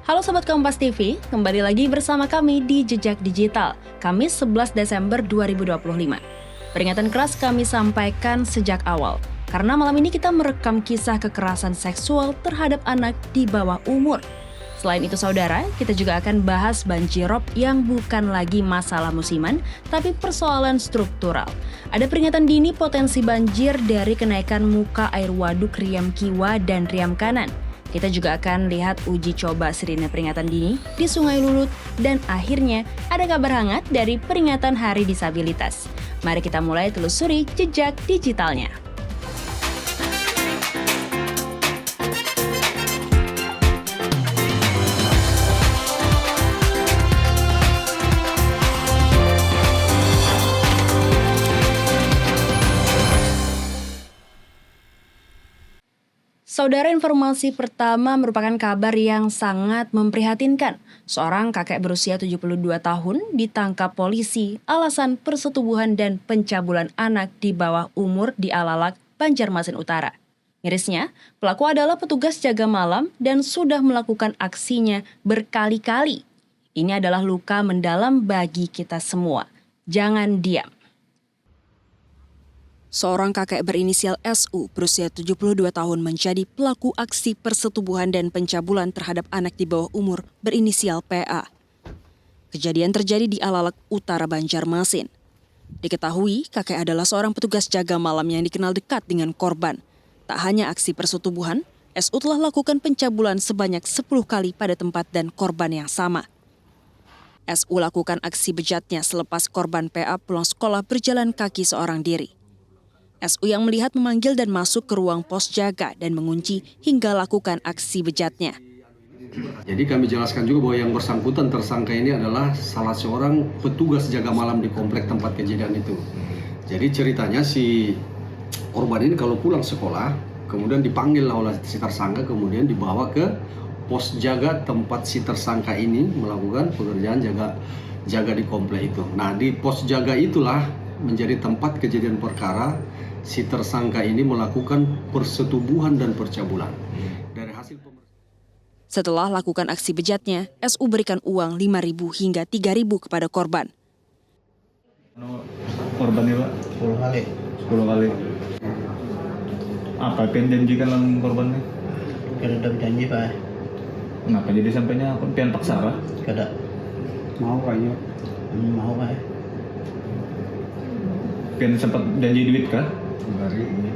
Halo Sobat Kompas TV, kembali lagi bersama kami di Jejak Digital, Kamis 11 Desember 2025. Peringatan keras kami sampaikan sejak awal, karena malam ini kita merekam kisah kekerasan seksual terhadap anak di bawah umur. Selain itu saudara, kita juga akan bahas banjirop yang bukan lagi masalah musiman, tapi persoalan struktural. Ada peringatan dini potensi banjir dari kenaikan muka air waduk Riam Kiwa dan Riam Kanan. Kita juga akan lihat uji coba sirine peringatan dini di Sungai Lulut dan akhirnya ada kabar hangat dari peringatan Hari Disabilitas. Mari kita mulai telusuri jejak digitalnya. Saudara, informasi pertama merupakan kabar yang sangat memprihatinkan. Seorang kakek berusia 72 tahun ditangkap polisi alasan persetubuhan dan pencabulan anak di bawah umur di Alalak, Banjarmasin Utara. Mirisnya, pelaku adalah petugas jaga malam dan sudah melakukan aksinya berkali-kali. Ini adalah luka mendalam bagi kita semua. Jangan diam. Seorang kakek berinisial SU berusia 72 tahun menjadi pelaku aksi persetubuhan dan pencabulan terhadap anak di bawah umur berinisial PA. Kejadian terjadi di Alalak Utara, Banjarmasin. Diketahui kakek adalah seorang petugas jaga malam yang dikenal dekat dengan korban. Tak hanya aksi persetubuhan, SU telah lakukan pencabulan sebanyak 10 kali pada tempat dan korban yang sama. SU lakukan aksi bejatnya selepas korban PA pulang sekolah berjalan kaki seorang diri. SU yang melihat memanggil dan masuk ke ruang pos jaga dan mengunci hingga lakukan aksi bejatnya. Jadi kami jelaskan juga bahwa yang bersangkutan tersangka ini adalah salah seorang petugas jaga malam di komplek tempat kejadian itu. Jadi ceritanya si korban ini kalau pulang sekolah, kemudian dipanggil oleh si tersangka, kemudian dibawa ke pos jaga tempat si tersangka ini melakukan pekerjaan jaga di komplek itu. Nah, di pos jaga itulah menjadi tempat kejadian perkara si tersangka ini melakukan persetubuhan dan percabulan. Dari hasil Setelah lakukan aksi bejatnya, SU berikan uang 5.000 hingga 3.000 kepada korban. Korbannya Pak? 10 kali. 10 kali. Apa yang janjikan langsung korbannya? Kada ada janji Pak. Kenapa jadi sampainya pian paksa Pak? Kada. mau kayaknya Mau Pak. Pian sempat janji duit kah?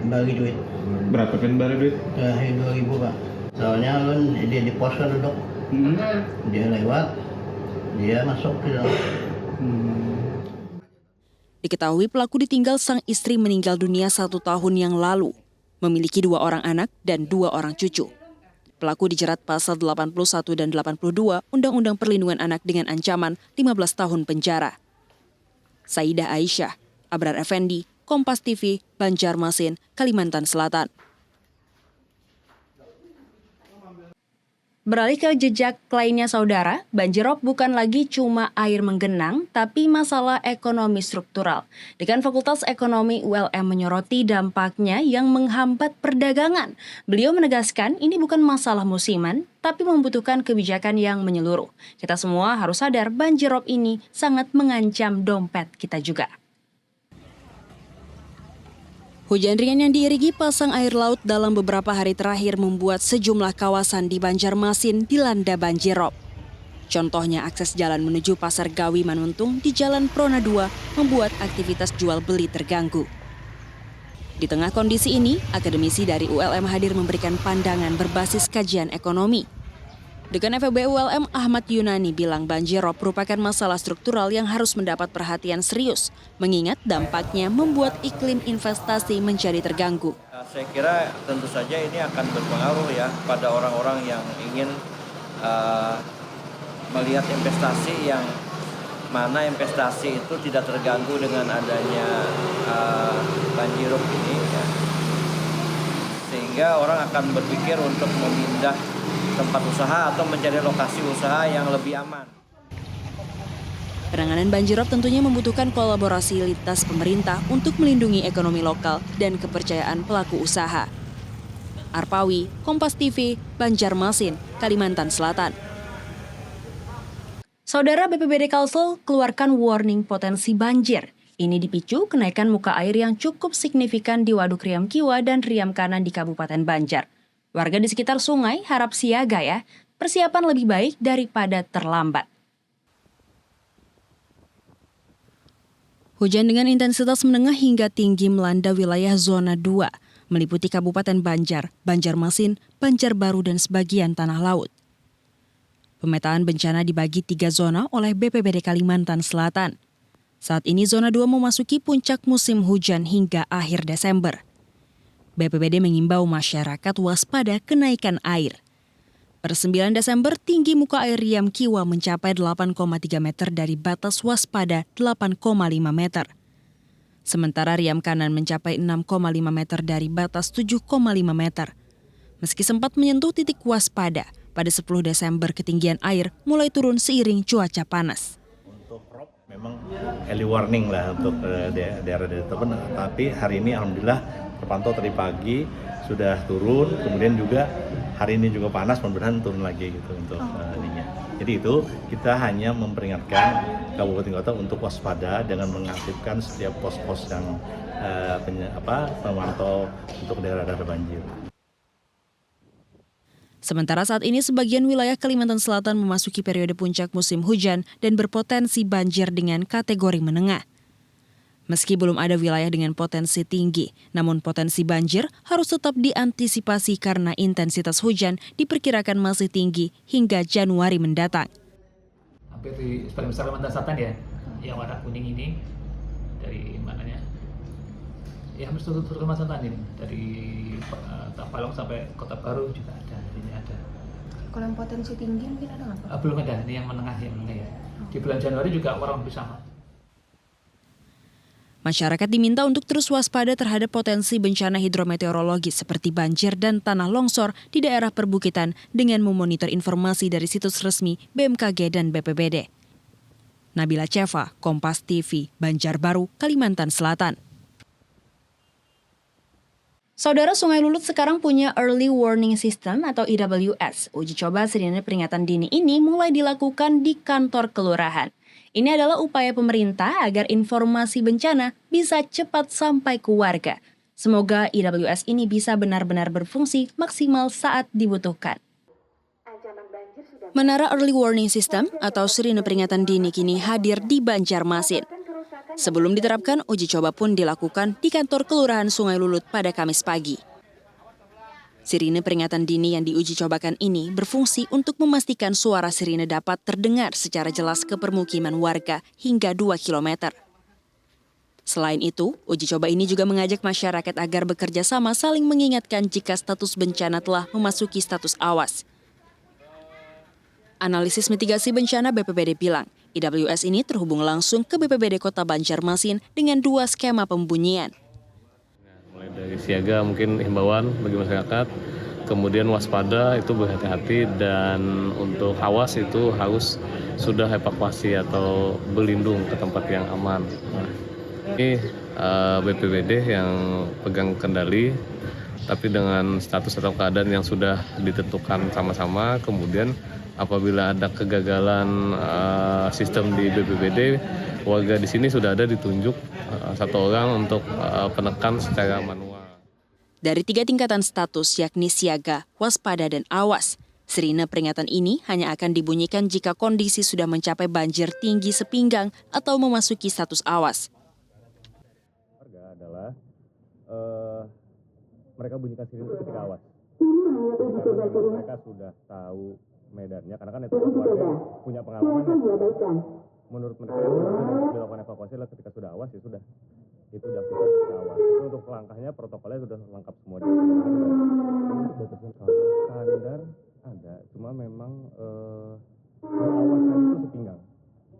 Bagi duit. Berapa pian bari duit? 2.000 Pak. Soalnya kan dia di pos kan duduk. Dia lewat. Dia masuk ke dalam. Diketahui pelaku ditinggal sang istri meninggal dunia 1 tahun yang lalu. Memiliki 2 orang anak dan 2 orang cucu. Pelaku dijerat pasal 81 dan 82 Undang-Undang Perlindungan Anak dengan ancaman 15 tahun penjara. Saidah Aisyah, Abrar Effendi, Kompas TV, Banjarmasin, Kalimantan Selatan. Beralih ke jejak lainnya saudara, banjirop bukan lagi cuma air menggenang, tapi masalah ekonomi struktural. Dekan Fakultas Ekonomi ULM menyoroti dampaknya yang menghambat perdagangan. Beliau menegaskan ini bukan masalah musiman, tapi membutuhkan kebijakan yang menyeluruh. Kita semua harus sadar banjirop ini sangat mengancam dompet kita juga. Hujan ringan yang diiringi pasang air laut dalam beberapa hari terakhir membuat sejumlah kawasan di Banjarmasin dilanda banjirop. Contohnya akses jalan menuju Pasar Gawi Manuntung di Jalan Prona 2 membuat aktivitas jual beli terganggu. Di tengah kondisi ini, akademisi dari ULM hadir memberikan pandangan berbasis kajian ekonomi. Dekan FEB ULM Ahmad Yunani bilang banjirop merupakan masalah struktural yang harus mendapat perhatian serius, mengingat dampaknya membuat iklim investasi menjadi terganggu. Saya kira tentu saja ini akan berpengaruh ya pada orang-orang yang ingin melihat investasi yang mana investasi itu tidak terganggu dengan adanya banjirop ini ya. Sehingga orang akan berpikir untuk memindah tempat usaha atau mencari lokasi usaha yang lebih aman. Penanganan banjirop tentunya membutuhkan kolaborasi lintas pemerintah untuk melindungi ekonomi lokal dan kepercayaan pelaku usaha. Arpawi, Kompas TV, Banjarmasin, Kalimantan Selatan. Saudara, BPBD Kalsel keluarkan warning potensi banjir. Ini dipicu kenaikan muka air yang cukup signifikan di Waduk Riam Kiwa dan Riam Kanan di Kabupaten Banjar. Warga di sekitar sungai harap siaga ya, persiapan lebih baik daripada terlambat. Hujan dengan intensitas menengah hingga tinggi melanda wilayah zona 2, meliputi Kabupaten Banjar, Banjarmasin, Banjarbaru, dan sebagian tanah laut. Pemetaan bencana dibagi 3 zona oleh BPBD Kalimantan Selatan. Saat ini zona 2 memasuki puncak musim hujan hingga akhir Desember. BPBD mengimbau masyarakat waspada kenaikan air. Per 9 Desember, tinggi muka air Riam Kiwa mencapai 8,3 meter dari batas waspada 8,5 meter. Sementara Riam Kanan mencapai 6,5 meter dari batas 7,5 meter. Meski sempat menyentuh titik waspada, pada 10 Desember ketinggian air mulai turun seiring cuaca panas. Untuk rob memang early warning lah untuk daerah-daerah tersebut, tapi hari ini alhamdulillah terpantau tadi pagi sudah turun, kemudian juga hari ini juga panas, mudah-mudahan turun lagi gitu untuk ininya. Jadi itu kita hanya memperingatkan kabupaten kota untuk waspada dengan mengaktifkan setiap pos-pos yang memantau untuk daerah-daerah banjir. Sementara saat ini sebagian wilayah Kalimantan Selatan memasuki periode puncak musim hujan dan berpotensi banjir dengan kategori menengah. Meski belum ada wilayah dengan potensi tinggi, namun potensi banjir harus tetap diantisipasi karena intensitas hujan diperkirakan masih tinggi hingga Januari mendatang. Hampir di sebagian besar Kalimantan Selatan ya, yang warna kuning ini dari mananya? Ya hampir seluruh Kalimantan Selatan ini, dari Tapalong sampai Kota Baru juga ada, ini ada. Kalau yang potensi tinggi mungkin ada nggak Pak? Belum ada, ini yang menengah ya. Di bulan Januari juga warna lebih sama. Masyarakat diminta untuk terus waspada terhadap potensi bencana hidrometeorologi seperti banjir dan tanah longsor di daerah perbukitan dengan memonitor informasi dari situs resmi BMKG dan BPBD. Nabila Ceva, Kompas TV, Banjarbaru, Kalimantan Selatan. Saudara, Sungai Lulut sekarang punya Early Warning System atau EWS. Uji coba sirine peringatan dini ini mulai dilakukan di kantor kelurahan. Ini adalah upaya pemerintah agar informasi bencana bisa cepat sampai ke warga. Semoga EWS ini bisa benar-benar berfungsi maksimal saat dibutuhkan. Menara Early Warning System atau sirine peringatan dini kini hadir di Banjarmasin. Sebelum diterapkan, uji coba pun dilakukan di kantor Kelurahan Sungai Lulut pada Kamis pagi. Sirine peringatan dini yang diuji cobakan ini berfungsi untuk memastikan suara sirine dapat terdengar secara jelas ke permukiman warga hingga 2 km. Selain itu, uji coba ini juga mengajak masyarakat agar bekerja sama saling mengingatkan jika status bencana telah memasuki status awas. Analisis mitigasi bencana BPBD bilang, EWS ini terhubung langsung ke BPBD Kota Banjarmasin dengan 2 skema pembunyian. Mulai dari siaga mungkin himbauan bagi masyarakat, kemudian waspada itu berhati-hati, dan untuk awas itu harus sudah evakuasi atau berlindung ke tempat yang aman. Ini BPBD yang pegang kendali, tapi dengan status atau keadaan yang sudah ditentukan sama-sama. Kemudian apabila ada kegagalan sistem di BPBD, warga di sini sudah ada ditunjuk 1 orang untuk penekan secara manual. Dari 3 tingkatan status yakni siaga, waspada, dan awas, sirine peringatan ini hanya akan dibunyikan jika kondisi sudah mencapai banjir tinggi sepinggang atau memasuki status awas. Warga adalah mereka bunyikan sirine itu ketika awas. Karena mereka sudah tahu medannya, karena kan itu warga punya pengalaman ya. Menurut mereka yang sudah dilakukan evakuasi adalah ketika sudah awas, ya sudah, itu sudah kita awas. Itu untuk langkahnya, protokolnya sudah lengkap semua. Untuk batasan standar ada, cuma memang awas tadi itu sepinggang.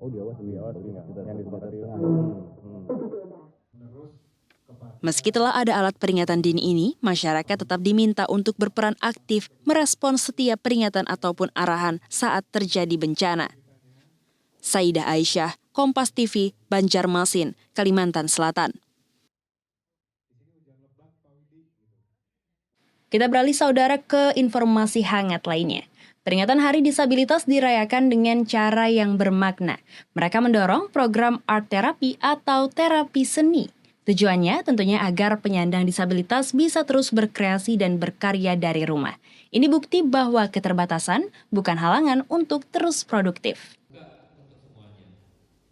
Oh, di awas sepinggang yang disepakati. Meski telah ada alat peringatan dini ini, masyarakat tetap diminta untuk berperan aktif merespons setiap peringatan ataupun arahan saat terjadi bencana. Saidah Aisyah, Kompas TV, Banjarmasin, Kalimantan Selatan. Kita beralih saudara ke informasi hangat lainnya. Peringatan Hari Disabilitas dirayakan dengan cara yang bermakna. Mereka mendorong program art therapy atau terapi seni. Tujuannya tentunya agar penyandang disabilitas bisa terus berkreasi dan berkarya dari rumah. Ini bukti bahwa keterbatasan bukan halangan untuk terus produktif.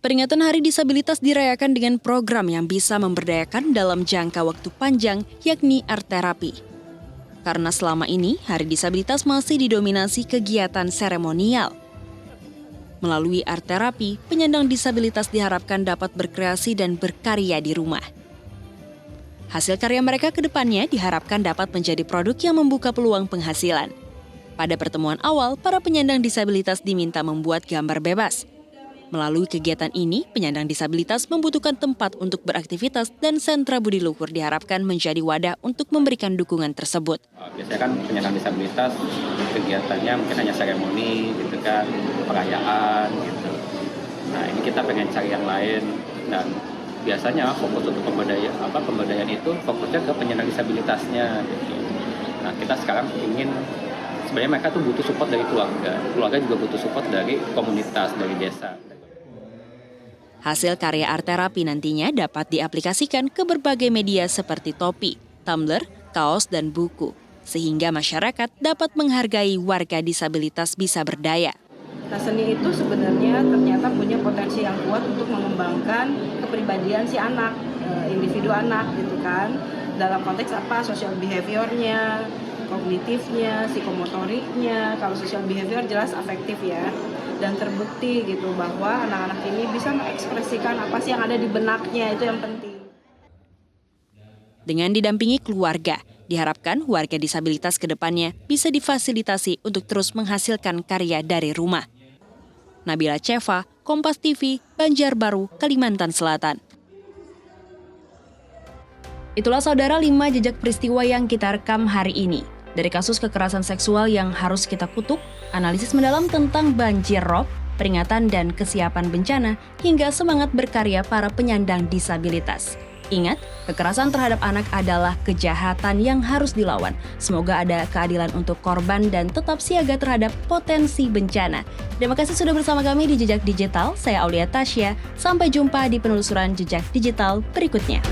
Peringatan Hari Disabilitas dirayakan dengan program yang bisa memberdayakan dalam jangka waktu panjang, yakni art therapy. Karena selama ini, Hari Disabilitas masih didominasi kegiatan seremonial. Melalui art therapy, penyandang disabilitas diharapkan dapat berkreasi dan berkarya di rumah. Hasil karya mereka ke depannya diharapkan dapat menjadi produk yang membuka peluang penghasilan. Pada pertemuan awal, para penyandang disabilitas diminta membuat gambar bebas. Melalui kegiatan ini, penyandang disabilitas membutuhkan tempat untuk beraktivitas dan sentra budi luhur diharapkan menjadi wadah untuk memberikan dukungan tersebut. Biasanya kan penyandang disabilitas kegiatannya mungkin hanya seremoni gitu kan, perayaan gitu. Nah ini kita pengen cari yang lain dan biasanya fokus untuk pemberdayaan itu fokusnya ke penyandang disabilitasnya gitu. Nah kita sekarang ingin sebenarnya mereka tuh butuh support dari keluarga juga butuh support dari komunitas, dari desa. Hasil karya art terapi nantinya dapat diaplikasikan ke berbagai media seperti topi, tumbler, kaos, dan buku, sehingga masyarakat dapat menghargai warga disabilitas bisa berdaya. Nah, seni itu sebenarnya ternyata punya potensi yang kuat untuk mengembangkan kepribadian si anak, individu anak gitu kan. Dalam konteks apa? Social behavior-nya, kognitifnya, psikomotoriknya. Kalau social behavior jelas afektif ya. Dan terbukti gitu bahwa anak-anak ini bisa mengekspresikan apa sih yang ada di benaknya, itu yang penting. Dengan didampingi keluarga, diharapkan warga disabilitas ke depannya bisa difasilitasi untuk terus menghasilkan karya dari rumah. Nabila Ceva, Kompas TV, Banjarbaru, Kalimantan Selatan. Itulah saudara 5 jejak peristiwa yang kita rekam hari ini. Dari kasus kekerasan seksual yang harus kita kutuk, analisis mendalam tentang banjir rob, peringatan dan kesiapan bencana, hingga semangat berkarya para penyandang disabilitas. Ingat, kekerasan terhadap anak adalah kejahatan yang harus dilawan. Semoga ada keadilan untuk korban dan tetap siaga terhadap potensi bencana. Terima kasih sudah bersama kami di Jejak Digital. Saya Aulia Tasya. Sampai jumpa di penelusuran Jejak Digital berikutnya.